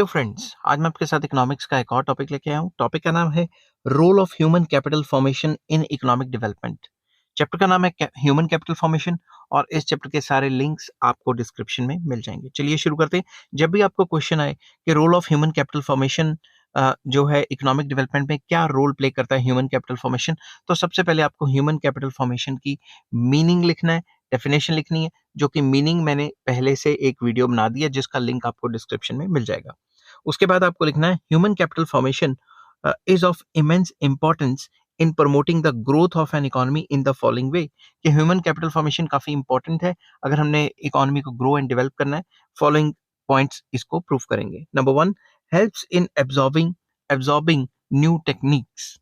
Hello friends, आज मैं आपके साथ इकोनॉमिक्स का एक और टॉपिक लेके आया हूँ। टॉपिक का नाम है role of human capital formation in economic development. Chapter का नाम है ह्यूमन कैपिटल फॉर्मेशन और इस चैप्टर के सारे लिंक्स आपको डिस्क्रिप्शन में मिल जाएंगे। चलिए शुरू करते हैं। जब भी आपको क्वेश्चन आए कि role of human capital formation जो है इकोनॉमिक डेवलपमेंट में क्या रोल प्ले करता है ह्यूमन कैपिटल फॉर्मेशन, तो सबसे पहले आपको ह्यूमन कैपिटल फॉर्मेशन की मीनिंग लिखना है, डेफिनेशन लिखनी है, जो कि मीनिंग मैंने पहले से एक वीडियो बना दिया जिसका लिंक आपको डिस्क्रिप्शन में मिल जाएगा। उसके बाद आपको लिखना है human capital formation is of immense importance in promoting the growth of an economy in the following वे। कि ह्यूमन कैपिटल फॉर्मेशन काफी इंपॉर्टेंट है अगर हमने इकोनॉमी को ग्रो एंड डेवलप करना है। फॉलोइंग पॉइंट्स इसको प्रूव करेंगे। Number one, helps in absorbing new techniques.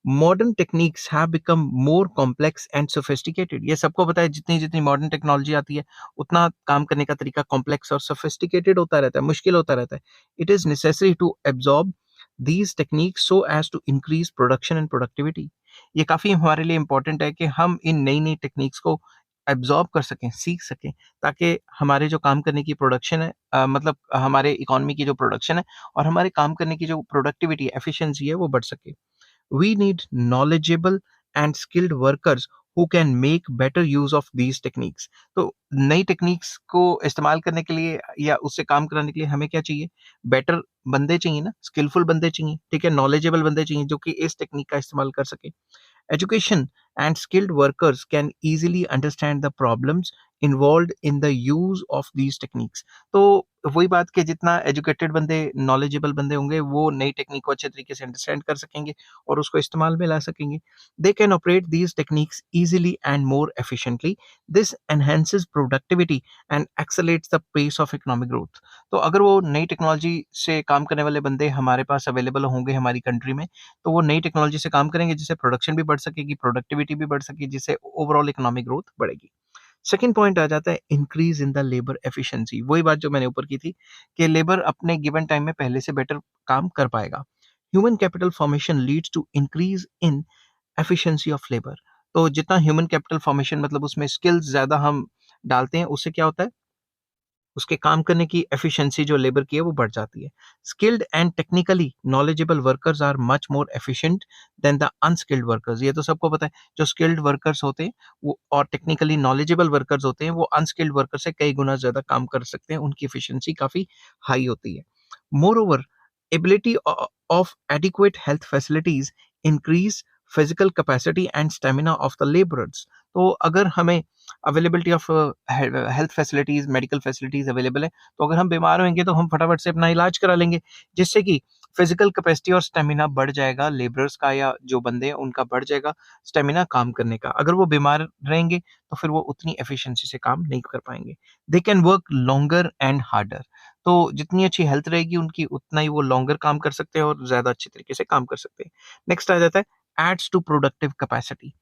Modern techniques have become more complex and sophisticated. ये सबको पता है, जितनी जितनी मॉडर्न टेक्नोलॉजी आती है उतना काम करने का तरीका कॉम्प्लेक्स और सोफिस्टिकेटेड होता रहता है, मुश्किल होता रहता है। It is necessary to absorb these techniques so as to increase production and productivity। ये काफी हमारे लिए इंपॉर्टेंट है कि हम इन नई नई टेक्निक्स को एब्जॉर्ब कर सकें, सीख सकें, ताकि हमारे जो काम करने की प्रोडक्शन है मतलब हमारे इकोनॉमी की जो प्रोडक्शन है और हमारे काम करने की जो प्रोडक्टिविटी एफिशिएंसी है वो बढ़ सके। We need knowledgeable and skilled workers who can make better use of these techniques। तो नई टेक्निक्स को इस्तेमाल करने के लिए या उससे काम कराने के लिए हमें क्या चाहिए? बेटर बंदे चाहिए ना, स्किलफुल बंदे चाहिए, ठीक है, नॉलेजेबल बंदे चाहिए जो कि इस टेक्निक का इस्तेमाल कर सके। Education and skilled workers can easily understand the problems involved in the use of these techniques। तो वही बात कि जितना एजुकेटेड बंदे, नॉलेजेबल बंदे होंगे वो नई टेक्निक को अच्छे तरीके से अंडरस्टैंड कर सकेंगे और उसको इस्तेमाल में ला सकेंगे। They can operate these techniques easily and more efficiently. This enhances productivity and accelerates the pace of economic growth. तो अगर वो नई टेक्नोलॉजी से काम करने वाले बंदे हमारे पास अवेलेबल होंगे हमारी कंट्री में, तो वो नई टेक्नोलॉजी से काम करेंगे जिससे प्रोडक्शन भी बढ़ सकेगी, प्रोडक्टिविटी भी बढ़ सकेगी, जिससे ओवरऑल इकोनॉमिक ग्रोथ बढ़ेगी। सेकंड पॉइंट आ जाता है increase in the labour efficiency. वही बात जो मैंने ऊपर की थी कि लेबर अपने गिवन टाइम में पहले से बेटर काम कर पाएगा। Human capital formation leads to increase in efficiency of labour. तो जितना ह्यूमन कैपिटल फॉर्मेशन मतलब उसमें स्किल्स ज्यादा हम डालते हैं, उससे क्या होता है, उसके काम करने की एफिशिएंसी जो लेबर की है वो बढ़ जाती है। Skilled and technically knowledgeable workers are much more efficient than the unskilled workers. ये तो सबको पता है, जो स्किल्ड वर्कर्स होते हैं वो और टेक्निकली नॉलेजेबल वर्कर्स होते हैं वो अनस्किल्ड वर्कर से कई गुना ज्यादा काम कर सकते हैं, उनकी एफिशिएंसी काफी हाई होती है। More over, ability of adequate health facilities increase physical capacity and stamina of the labourers. तो अगर हमें availability of health facilities, medical facilities available है, तो अगर हम बीमार होंगे तो हम फटाफट से अपना इलाज करा लेंगे, जिससे कि फिजिकल कैपेसिटी और स्टेमिना बढ़ जाएगा लेबरर्स का, या जो बंदे हैं उनका बढ़ जाएगा स्टेमिना काम करने का। अगर वो बीमार रहेंगे तो फिर वो उतनी एफिशिएंसी से काम नहीं कर पाएंगे। They can work longer and harder. तो जितनी अच्छी हेल्थ रहेगी उनकी, उतना ही वो लॉन्गर काम कर सकते हैं और ज्यादा अच्छे तरीके से काम कर सकते हैं। नेक्स्ट आ जाता है aids to productive capacity.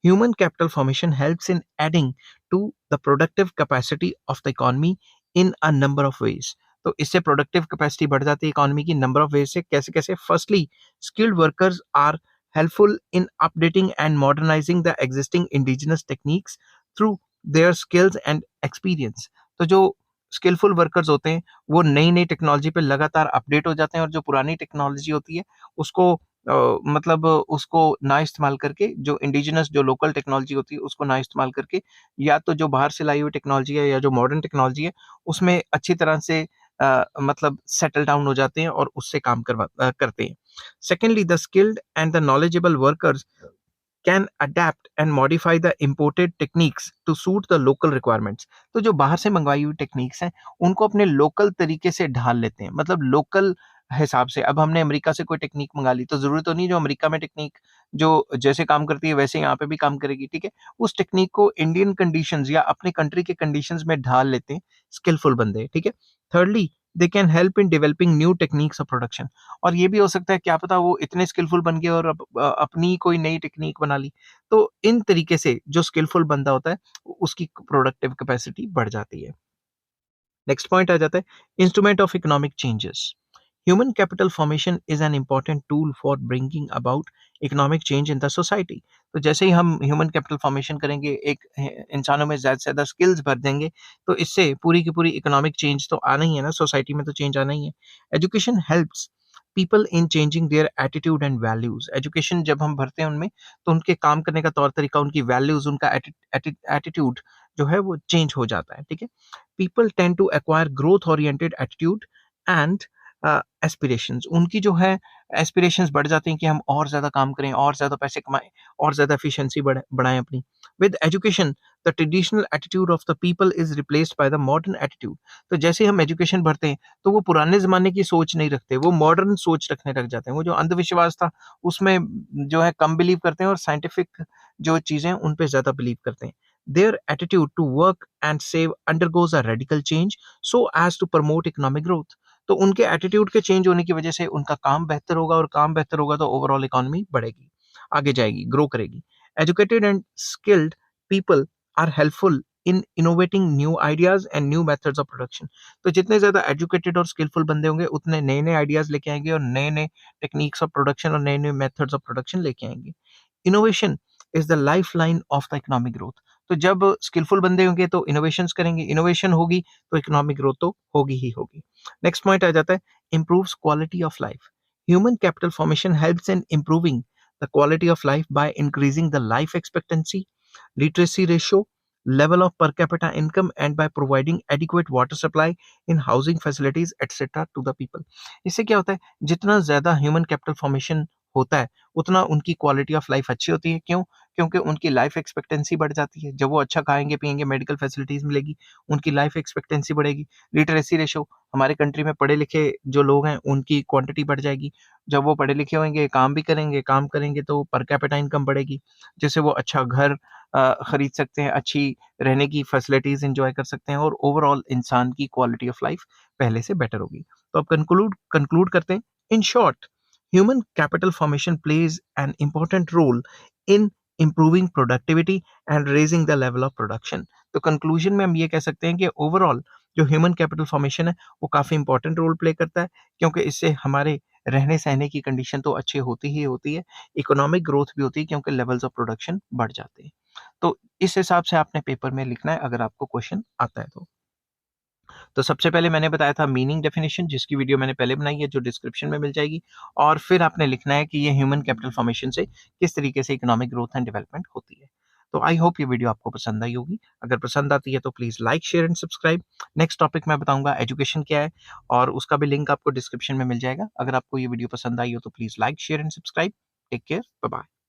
Human capital formation helps in adding to the productive capacity of the economy in a number of ways। तो इससे प्रोडक्टिव कैपेसिटी बढ़ जाती है इकोनॉमी की नंबर ऑफ वेज से। कैसे कैसे? Firstly, skilled workers are helpful in updating and modernising the existing indigenous techniques through their skills and experience. तो जो स्किलफुल वर्कर्स होते हैं वो नई नई टेक्नोलॉजी पे लगातार अपडेट हो जाते हैं और जो पुरानी टेक्नोलॉजी होती है उसको मतलब उसको ना इस्तेमाल करके, जो इंडिजिनस जो लोकल टेक्नोलॉजी होती है उसको ना इस्तेमाल करके, या तो जो बाहर से लाई हुई टेक्नोलॉजी है या जो मॉडर्न टेक्नोलॉजी है उसमें अच्छी तरह से मतलब सेटल डाउन हो जाते हैं और उससे काम करते हैं। Secondly, the skilled and the knowledgeable workers can adapt and modify the imported techniques to suit the local requirements. तो जो बाहर से मंगवाई हुई टेक्निक्स हैं उनको अपने लोकल तरीके से ढाल लेते हैं, मतलब लोकल हिसाब से। अब हमने अमेरिका से कोई टेक्निक मंगा ली तो जरूरी तो नहीं जो अमेरिका में टेक्निक जो जैसे काम करती है वैसे यहाँ पे भी काम करेगी, ठीक है। उस टेक्निक को इंडियन कंडीशंस या अपने कंट्री के कंडीशंस में ढाल लेते हैं स्किलफुल बंदे, ठीक है। Thirdly, they can help in developing new techniques of production. और ये भी हो सकता है, क्या पता वो इतने स्किलफुल बन गए और अपनी कोई नई टेक्निक बना ली। तो इन तरीके से जो स्किलफुल बंदा होता है उसकी प्रोडक्टिव कैपेसिटी बढ़ जाती है। नेक्स्ट पॉइंट आ जाता है instrument of economic changes. Human capital formation is an important tool for bringing about economic change in the society। तो जैसे ही हम ह्यूमन कैपिटल फॉर्मेशन करेंगे, एक इंसानों में ज़्यादा से ज़्यादा स्किल्स भर देंगे, तो इससे पूरी की पूरी इकोनॉमिक चेंज तो आना ही है ना, सोसाइटी में तो चेंज आना ही है। Education helps people in changing their attitude and values. Education जब हम भरते हैं उनमें, तो उनके काम करने का तौर-तरीका, उनकी वैल्यूज़, उनका एटीट्यूड जो है वो चेंज हो जाता है, ठीक है? People tend to acquire growth oriented attitude and aspirations. उनकी जो है एस्पिरेशंस बढ़ जाते हैं कि हम और ज़्यादा काम करें, और ज़्यादा पैसे कमाएँ, और ज़्यादा एफिशिएंसी बढ़ाएँ अपनी। With education the traditional attitude of the people is replaced by the modern attitude. तो जैसे ही हम एजुकेशन बढ़ते हैं, तो वो पुराने ज़माने की सोच नहीं रखते, वो मॉडर्न सोच रखने लग जाते हैं। वो जो अंधविश्वास था, उसमें जो है कम बिलीव करते हैं, और साइंटिफिक जो चीज़ें हैं, उन पे ज़्यादा बिलीव करते हैं। Their attitude to work and save undergoes a radical change so as to promote economic growth. तो उनके एटीट्यूड के चेंज होने की वजह से उनका काम बेहतर होगा, और काम बेहतर होगा तो ओवरऑल इकोनॉमी बढ़ेगी, आगे जाएगी, ग्रो करेगी। Educated and skilled people are helpful in innovating new ideas and new methods of production. तो जितने ज्यादा एजुकेटेड और स्किलफुल बंदे होंगे, उतने नए नए आइडियाज लेके आएंगे, और नए नए टेक्निक्स ऑफ प्रोडक्शन और नए नए मेथड्स ऑफ प्रोडक्शन लेके आएंगे। Innovation is the life line of the economic growth. तो जब स्किलफुल बंदे होंगे तो इनोवेशंस करेंगे, इनोवेशन होगी तो इकोनॉमिक ग्रोथ तो होगी ही होगी। नेक्स्ट पॉइंट आ जाता है, improves quality of life. Human capital formation helps in improving the quality of life by increasing the life expectancy, literacy ratio, level of per capita income, and by providing adequate water supply in housing facilities etc. to the people. इससे क्या होता है, जितना ज़्यादा human capital formation होता है, उतना उनकी क्वालिटी ऑफ लाइफ अच्छी होती है। क्यों? क्योंकि उनकी लाइफ एक्सपेक्टेंसी बढ़ जाती है। जब वो अच्छा खाएँगे, पिएँगे, मेडिकल फैसिलिटीज़ मिलेगी, उनकी लाइफ एक्सपेक्टेंसी बढ़ेगी। लिटरेसी रेशो, हमारे कंट्री में पढ़े-लिखे जो लोग हैं, उनकी क्वांटिटी बढ़ जाएगी। जब वो पढ़े-लिखे होंगे, काम भी करेंगे, काम करेंगे तो पर कैपिटा इनकम बढ़ेगी, जिससे वो अच्छा घर खरीद सकते हैं, अच्छी रहने की फैसिलिटीज़ एन्जॉय कर सकते हैं, और ओवरऑल इंसान की क्वालिटी ऑफ लाइफ पहले से बेटर होगी। तो अब कंक्लूड करते हैं। In short, human capital formation plays an important role in improving productivity and raising the level of production. तो कंक्लूजन में हम ये कह सकते हैं कि ओवरऑल जो ह्यूमन कैपिटल फॉर्मेशन है, वो काफ़ी इंपॉर्टेंट रोल प्ले करता है, क्योंकि इससे हमारे रहने सहने की कंडीशन तो अच्छी होती ही होती है, इकोनॉमिक ग्रोथ भी होती है, क्योंकि लेवल्स ऑफ प्रोडक्शन बढ़ जाते हैं। तो इस हिसाब से आपने पेपर में लिखना है, अगर आपको क्वेश्चन आता है तो। तो सबसे पहले मैंने बताया था मीनिंग डेफिनेशन, जिसकी वीडियो मैंने पहले बनाई है, जो डिस्क्रिप्शन में मिल जाएगी, और फिर आपने लिखना है कि ये ह्यूमन कैपिटल फॉर्मेशन से किस तरीके से इकोनॉमिक ग्रोथ एंड डेवलपमेंट होती है। तो आई होप ये वीडियो आपको पसंद आई होगी। अगर पसंद आती है तो please like, share and subscribe. Next topic मैं बताऊंगा एजुकेशन क्या है, और उसका भी लिंक आपको डिस्क्रिप्शन में मिल जाएगा। अगर आपको ये वीडियो पसंद आई हो तो please like, share and subscribe. Take care, bye bye.